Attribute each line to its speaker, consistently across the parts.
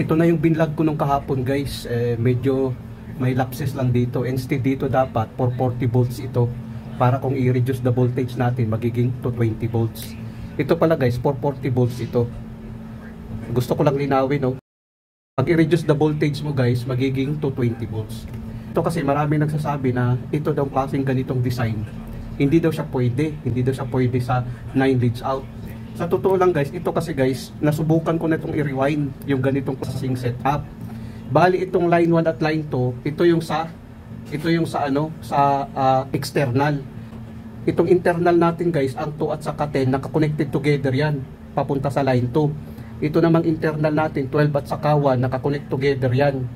Speaker 1: Ito na yung binlog ko nung kahapon guys, medyo may lapses lang dito. Instead dito dapat 440 volts ito, para kung i-reduce the voltage natin magiging 220 volts. Ito pala guys, 440 volts ito. Gusto ko lang linawin, no? Pag i-reduce the voltage mo guys, magiging 220 volts. Ito kasi marami nagsasabi na ito daw klaseng ganitong design, hindi daw siya pwede sa 9 leads out. Sa totoo lang guys, ito kasi guys, nasubukan ko na itong i-rewind yung ganitong processing setup. Bali itong line 1 at line 2, ito yung sa external. Itong internal natin guys, ang 2 at saka 10 naka-connected together yan, papunta sa line 2. Ito namang internal natin, 12 at saka 1, naka-connect together yan,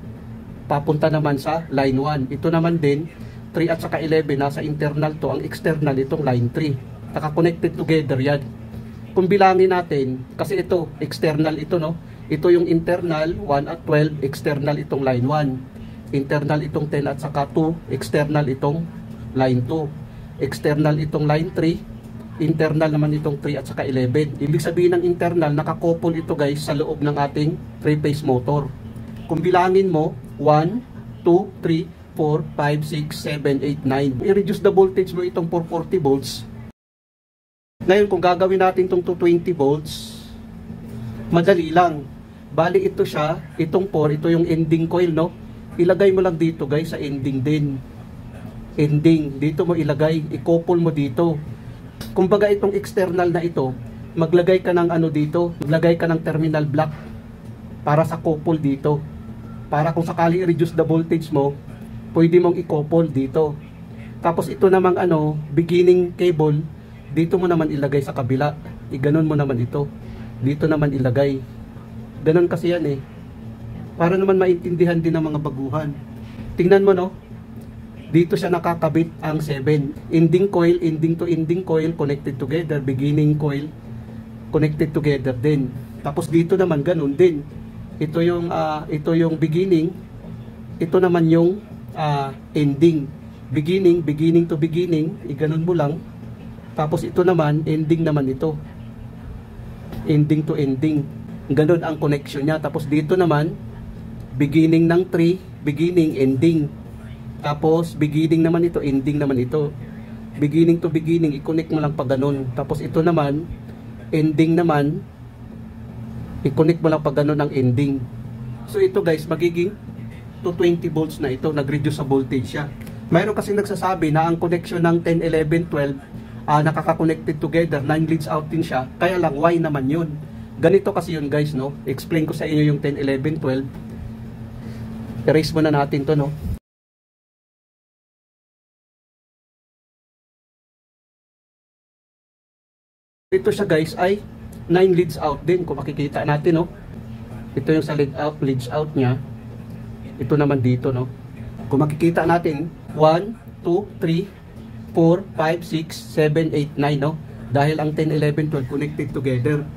Speaker 1: papunta naman sa line 1. Ito naman din, 3 at saka 11, nasa internal to, ang external itong line 3. Naka-connected together yan. Kung bilangin natin, kasi ito, external ito, no? Ito yung internal, 1 at 12, external itong line 1. Internal itong 10 at saka 2, external itong line 2. External itong line 3, internal naman itong 3 at saka 11. Ibig sabihin ng internal, nakakouple ito guys sa loob ng ating 3-phase motor. Kung bilangin mo, 1, 2, 3, 4, 5, 6, 7, 8, 9. I-reduce the voltage mo itong 440 volts. Ngayon, kung gagawin natin itong 220 volts, madali lang. Bali ito siya, itong 4, ito yung ending coil, no? Ilagay mo lang dito guys sa ending din. Ending, dito mo ilagay, i-couple mo dito. Kumbaga itong external na ito, maglagay ka ng ano dito, maglagay ka ng terminal block para sa couple dito. Para kung sakali i-reduce the voltage mo, pwede mong i-couple dito. Tapos ito namang ano, beginning cable, dito mo naman ilagay sa kabila. Iganon mo naman ito. Dito naman ilagay. Ganon kasi yan eh. Para naman maintindihan din ng mga baguhan. Tingnan mo, no? Dito siya nakakabit ang 7. Ending coil, ending to ending coil, connected together. Beginning coil, connected together din. Tapos dito naman ganon din. Ito yung beginning. Ito naman yung ending. Beginning to beginning. Iganon mo lang. Tapos ito naman, ending naman ito. Ending to ending. Ganon ang connection niya. Tapos dito naman, beginning ng 3, beginning, ending. Tapos beginning naman ito, ending naman ito. Beginning to beginning, i-connect mo lang pa ganon. Tapos ito naman, ending naman, i-connect mo lang pa ganon ang ending. So ito guys, magiging 220 volts na ito. Nag-reduce sa voltage siya. Mayroon kasi nagsasabi na ang connection ng 10, 11, 12, nakaka-connected together, 9 leads out din siya, kaya lang Y naman yun. Ganito kasi yun guys, no? Explain ko sa inyo yung 10, 11, 12. Erase muna natin to, no? Ito siya guys ay 9 leads out din, kung makikita natin, no? Ito yung sa leads out niya. Ito naman dito, no? Kung makikita natin, 1, 2, 3, 4, 5, 6, 7, 8, 9, no? Dahil ang 10, 11, 12 connected together.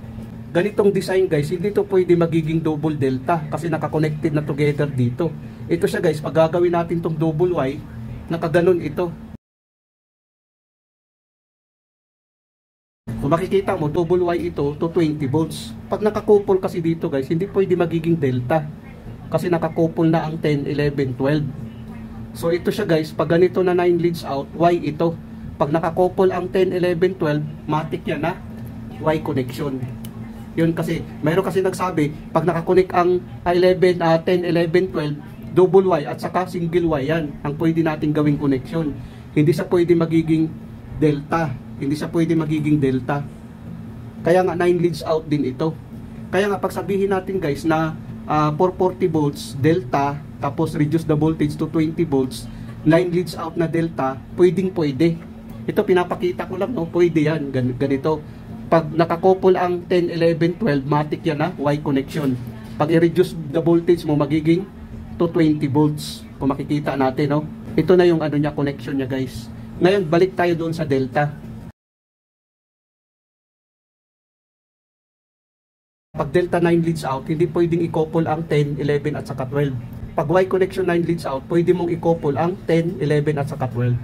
Speaker 1: Ganitong design guys, hindi to pwede magiging double delta kasi naka-connected na together dito. Ito siya guys, pag gagawin natin tong double Y, nakaganon ito. Kung makikita mo, double Y ito to 20 volts. Pag naka-couple kasi dito guys, hindi pwede magiging delta kasi naka-couple na ang 10, 11, 12. So ito siya guys, pag ganito na 9 leads out, Y ito. Pag nakakouple ang 10, 11, 12, matik yan na Y connection. Yun kasi, mayroon kasi nagsabi, pag nakakonect ang 10, 11, 12, double Y at saka single Y yan, ang pwede natin gawing connection. Hindi siya pwede magiging delta. Hindi siya pwede magiging delta. Kaya nga 9 leads out din ito. Kaya nga pag sabihin natin guys na 440 volts delta, tapos reduce the voltage to 20 volts, 9 leads out na delta, pwede. Ito pinapakita ko lang, no? Pwede yan, ganito. Pag nakakouple ang 10, 11, 12, matik yan na Y connection. Pag i-reduce the voltage mo, magiging to 20 volts. Kung makikita natin, no? Ito na yung ano niya, connection niya guys. Ngayon, balik tayo doon sa delta. Pag delta 9 leads out, hindi pwedeng i-couple ang 10, 11 at saka 12. Pag Y connection 9 leads out, pwede mong i-couple ang 10, 11 at saka 12.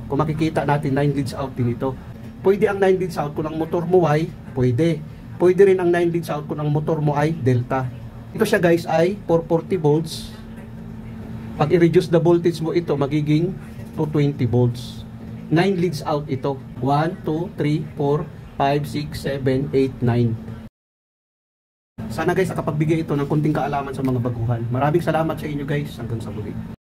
Speaker 1: Kung makikita natin 9 leads out din ito. Pwede ang 9 leads out kung ang motor mo ay pwede. Pwede rin ang 9 leads out kung ang motor mo ay delta. Ito siya guys ay 440 volts. Pag i-reduce the voltage mo ito, magiging 220 volts. 9 leads out ito. 1, 2, 3, 4, 5, 6, 7, 8, 9. Sana guys nakapagbigay ito ng konting kaalaman sa mga baguhan. Maraming salamat sa inyo guys. Hanggang sa muli.